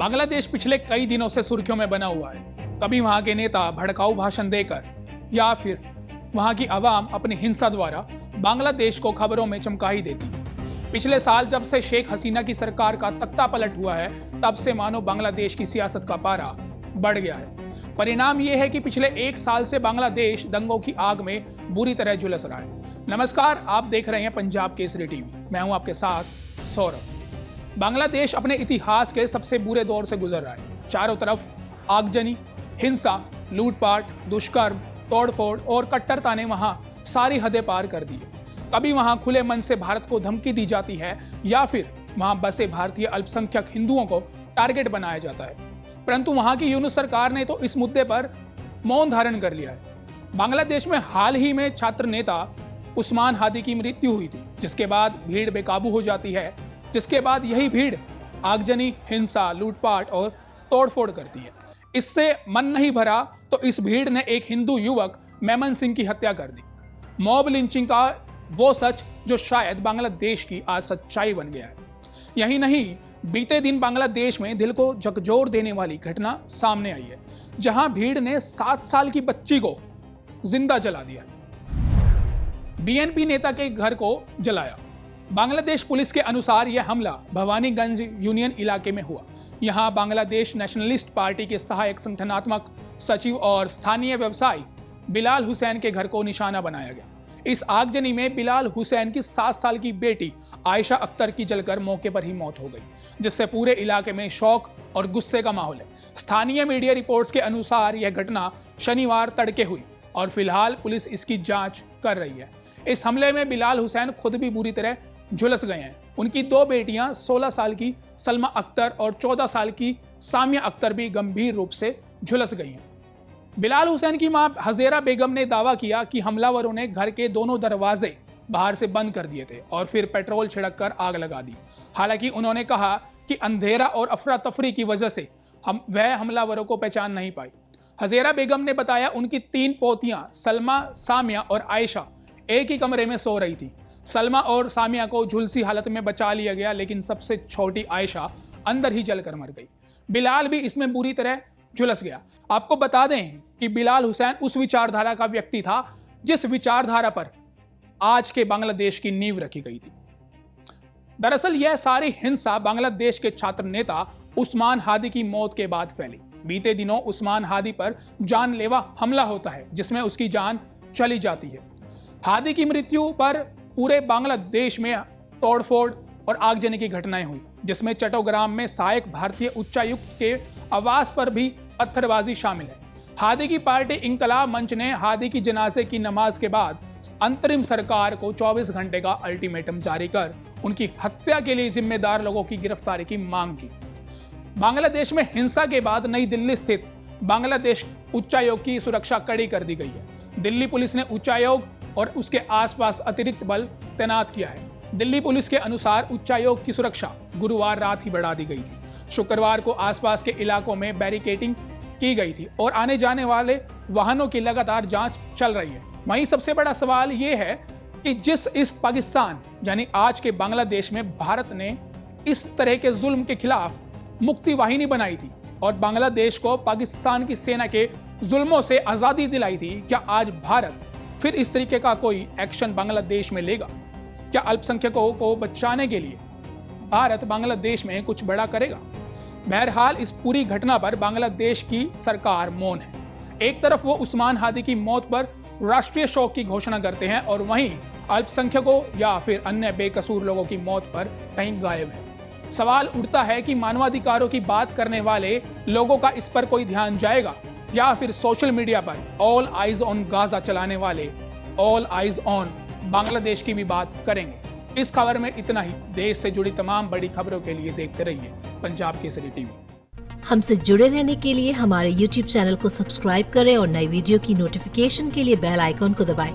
बांग्लादेश पिछले कई दिनों से सुर्खियों में बना हुआ है। कभी वहां के नेता भड़काऊ भाषण देकर या फिर वहां की आवाम अपनी हिंसा द्वारा बांग्लादेश को खबरों में चमका ही देती है। पिछले साल जब से शेख हसीना की सरकार का तख्ता पलट हुआ है, तब से मानो बांग्लादेश की सियासत का पारा बढ़ गया है। परिणाम यह है कि पिछले एक साल से बांग्लादेश दंगों की आग में बुरी तरह झुलस रहा है। नमस्कार, आप देख रहे हैं पंजाब केसरी टीवी। मैं हूं आपके साथ सौरभ। बांग्लादेश अपने इतिहास के सबसे बुरे दौर से गुजर रहा है। चारों तरफ आगजनी, हिंसा, लूटपाट, दुष्कर्म, तोड़फोड़ और कट्टरता ने वहां सारी हदें पार कर दी है। कभी वहां खुले मन से भारत को धमकी दी जाती है या फिर वहां बसे भारतीय अल्पसंख्यक हिंदुओं को टारगेट बनाया जाता है। परंतु वहां की यूनुस सरकार ने तो इस मुद्दे पर मौन धारण कर लिया है। बांग्लादेश में हाल ही में छात्र नेता उस्मान हादी की मृत्यु हुई थी, जिसके बाद भीड़ बेकाबू हो जाती है, जिसके बाद यही भीड़ आगजनी, हिंसा, लूटपाट और तोड़फोड़ करती है। इससे मन नहीं भरा तो इस भीड़ ने एक हिंदू युवक मेमन सिंह की हत्या कर दी। मॉब लिंचिंग का वो सच जो शायद बांग्लादेश की आज सच्चाई बन गया है। यही नहीं, बीते दिन बांग्लादेश में दिल को झकझोर देने वाली घटना सामने आई है, जहां भीड़ ने 7 साल की बच्ची को जिंदा जला दिया। बीएनपी नेता के घर को जलाया। बांग्लादेश पुलिस के अनुसार यह हमला भवानीगंज यूनियन इलाके में हुआ। यहां बांग्लादेश नेशनलिस्ट पार्टी के सहायक संगठनात्मक सचिव और स्थानीय व्यवसायी बिलाल हुसैन के घर को निशाना बनाया गया। इस आगजनी में बिलाल हुसैन की 7 साल की बेटी आयशा अख्तर की जलकर मौके पर ही मौत हो गई, जिससे पूरे इलाके में शौक और गुस्से का माहौल है। स्थानीय मीडिया रिपोर्ट्स के अनुसार यह घटना शनिवार तड़के हुई और फिलहाल पुलिस इसकी जांच कर रही है। इस हमले में बिलाल हुसैन खुद भी बुरी तरह झुलस गए हैं। उनकी 2 बेटियां 16 साल की सलमा अख्तर और 14 साल की सामिया अख्तर भी गंभीर रूप से झुलस गई हैं। बिलाल हुसैन की मां हजेरा बेगम ने दावा किया कि हमलावरों ने घर के दोनों दरवाजे बाहर से बंद कर दिए थे और फिर पेट्रोल छिड़ककर आग लगा दी। हालांकि उन्होंने कहा कि अंधेरा और अफरा तफरी की वजह से वह हमलावरों को पहचान नहीं पाई। हजेरा बेगम ने बताया उनकी 3 पोतियां सलमा, सामिया और आयशा एक ही कमरे में सो रही थी। सलमा और सामिया को झुलसी हालत में बचा लिया गया, लेकिन सबसे छोटी आयशा अंदर ही जलकर मर गई। बिलाल भी इसमें बुरी तरह झुलस गया। आपको बता दें कि बिलाल हुसैन उस विचारधारा का व्यक्ति था जिस विचारधारा पर आज के बांग्लादेश की नींव रखी गई थी। दरअसल यह सारी हिंसा बांग्लादेश के छात्र नेता उस्मान हादी की मौत के बाद फैली। बीते दिनों उस्मान हादी पर जानलेवा हमला होता है, जिसमें उसकी जान चली जाती है। हादी की मृत्यु पर पूरे बांग्लादेश में तोड़फोड़ और आगजनी की घटनाएं हुई, जिसमें चट्टोग्राम में सहायक भारतीय उच्चायुक्त के आवास पर भी पत्थरबाजी शामिल है। हादी की पार्टी इंकलाब मंच ने हादी की जनाजे की नमाज के बाद अंतरिम सरकार को 24 घंटे का अल्टीमेटम जारी कर उनकी हत्या के लिए जिम्मेदार लोगों की गिरफ्तारी की मांग की। बांग्लादेश में हिंसा के बाद नई दिल्ली स्थित बांग्लादेश उच्चायोग की सुरक्षा कड़ी कर दी गई है। दिल्ली पुलिस ने उच्चायोग और उसके आसपास अतिरिक्त बल तैनात किया है। दिल्ली पुलिस के अनुसार उच्चायोग की सुरक्षा गुरुवार रात ही बढ़ा दी गई थी। शुक्रवार को आसपास के इलाकों में बैरिकेडिंग की गई थी और आने जाने वाले वाहनों की लगातार जांच चल रही है। वहीं सबसे बड़ा सवाल यह है कि इस पाकिस्तान यानी आज के बांग्लादेश में भारत ने इस तरह के जुल्म के खिलाफ मुक्ति वाहिनी बनाई थी और बांग्लादेश को पाकिस्तान की सेना के जुल्मों से आजादी दिलाई थी। क्या आज भारत फिर इस तरीके का कोई एक्शन बांग्लादेश में लेगा? क्या अल्पसंख्यकों को बचाने के लिए भारत बांग्लादेश में कुछ बड़ा करेगा? बहरहाल इस पूरी घटना पर बांग्लादेश की सरकार मौन है। एक तरफ वो उस्मान हादी की मौत पर राष्ट्रीय शोक की घोषणा करते हैं और वहीं अल्पसंख्यकों या फिर अन्य बेकसूर लोगों की मौत पर कहीं गायब है। सवाल उठता है कि मानवाधिकारों की बात करने वाले लोगों का इस पर कोई ध्यान जाएगा या फिर सोशल मीडिया पर ऑल आइज ऑन गाजा चलाने वाले ऑल आइज ऑन बांग्लादेश की भी बात करेंगे। इस खबर में इतना ही। देश से जुड़ी तमाम बड़ी खबरों के लिए देखते रहिए पंजाब केसरी टीवी। हमसे जुड़े रहने के लिए हमारे YouTube चैनल को सब्सक्राइब करें और नई वीडियो की नोटिफिकेशन के लिए बेल आइकॉन को दबाएं।